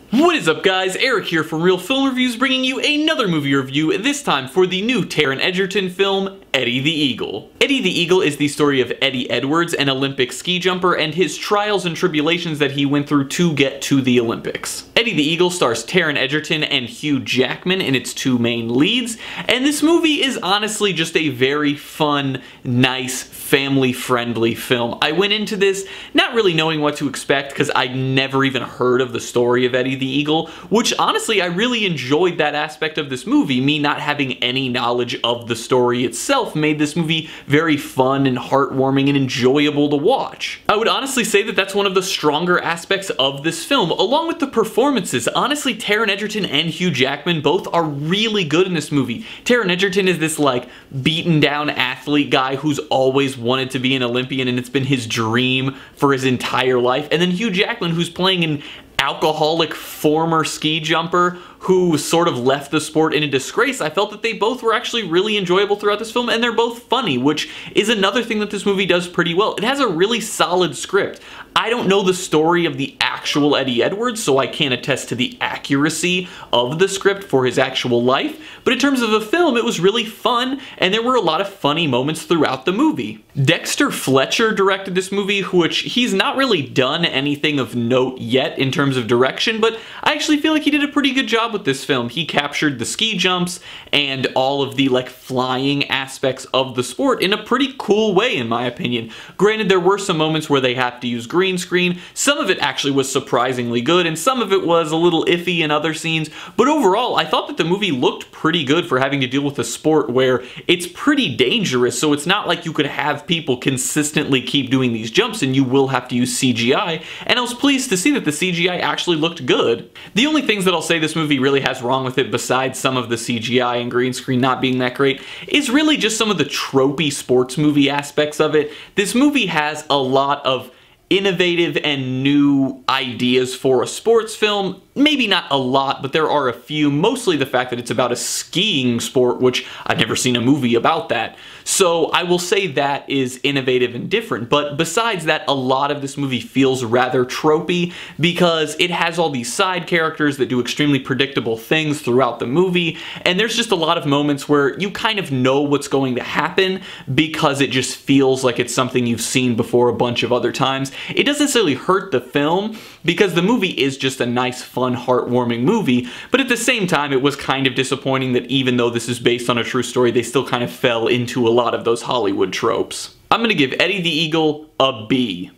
What is up, guys? Eric here from Real Film Reviews, bringing you another movie review, this time for the new Taron Egerton film, Eddie the Eagle. Eddie the Eagle is the story of Eddie Edwards, an Olympic ski jumper, and his trials and tribulations that he went through to get to the Olympics. Eddie the Eagle stars Taron Egerton and Hugh Jackman in its two main leads, and this movie is honestly just a very fun, nice, family-friendly film. I went into this not really knowing what to expect because I'd never even heard of the story of Eddie the Eagle, which honestly I really enjoyed that aspect of this movie. Me not having any knowledge of the story itself made this movie very fun and heartwarming and enjoyable to watch. I would honestly say that that's one of the stronger aspects of this film, along with the performances. Honestly, Taron Egerton and Hugh Jackman both are really good in this movie. Taron Egerton is this like beaten down athlete guy who's always wanted to be an Olympian and it's been his dream for his entire life. And then Hugh Jackman, who's playing an alcoholic former ski jumper who sort of left the sport in a disgrace. I felt that they both were actually really enjoyable throughout this film, and they're both funny, which is another thing that this movie does pretty well. It has a really solid script. I don't know the story of the actual Eddie Edwards, so I can't attest to the accuracy of the script for his actual life, but in terms of the film, it was really fun, and there were a lot of funny moments throughout the movie. Dexter Fletcher directed this movie, which he's not really done anything of note yet in terms of direction, but I actually feel like he did a pretty good job with this film. He captured the ski jumps and all of the like flying aspects of the sport in a pretty cool way, in my opinion. Granted, there were some moments where they have to use green screen. Some of it actually was surprisingly good, and some of it was a little iffy in other scenes, but overall I thought that the movie looked pretty good for having to deal with a sport where it's pretty dangerous, so it's not like you could have people consistently keep doing these jumps and you will have to use CGI, and I was pleased to see that the CGI actually looked good. The only things that I'll say this movie really has wrong with it, besides some of the CGI and green screen not being that great, is really just some of the tropey sports movie aspects of it. This movie has a lot of innovative and new ideas for a sports film. Maybe not a lot, but there are a few, mostly the fact that it's about a skiing sport, which I've never seen a movie about that. So I will say that is innovative and different, but besides that, a lot of this movie feels rather tropey because it has all these side characters that do extremely predictable things throughout the movie, and there's just a lot of moments where you kind of know what's going to happen because it just feels like it's something you've seen before a bunch of other times. It doesn't necessarily hurt the film because the movie is just a nice, fun, heartwarming movie, but at the same time it was kind of disappointing that even though this is based on a true story, they still kind of fell into a lot of those Hollywood tropes. I'm gonna give Eddie the Eagle a B.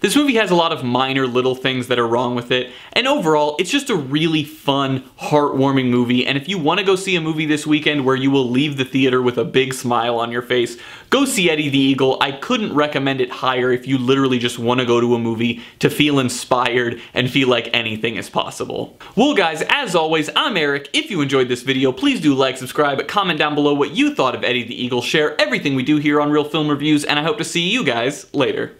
This movie has a lot of minor little things that are wrong with it, and overall, it's just a really fun, heartwarming movie, and if you want to go see a movie this weekend where you will leave the theater with a big smile on your face, go see Eddie the Eagle. I couldn't recommend it higher if you literally just want to go to a movie to feel inspired and feel like anything is possible. Well guys, as always, I'm Eric. If you enjoyed this video, please do like, subscribe, comment down below what you thought of Eddie the Eagle, share everything we do here on Real Film Reviews, and I hope to see you guys later.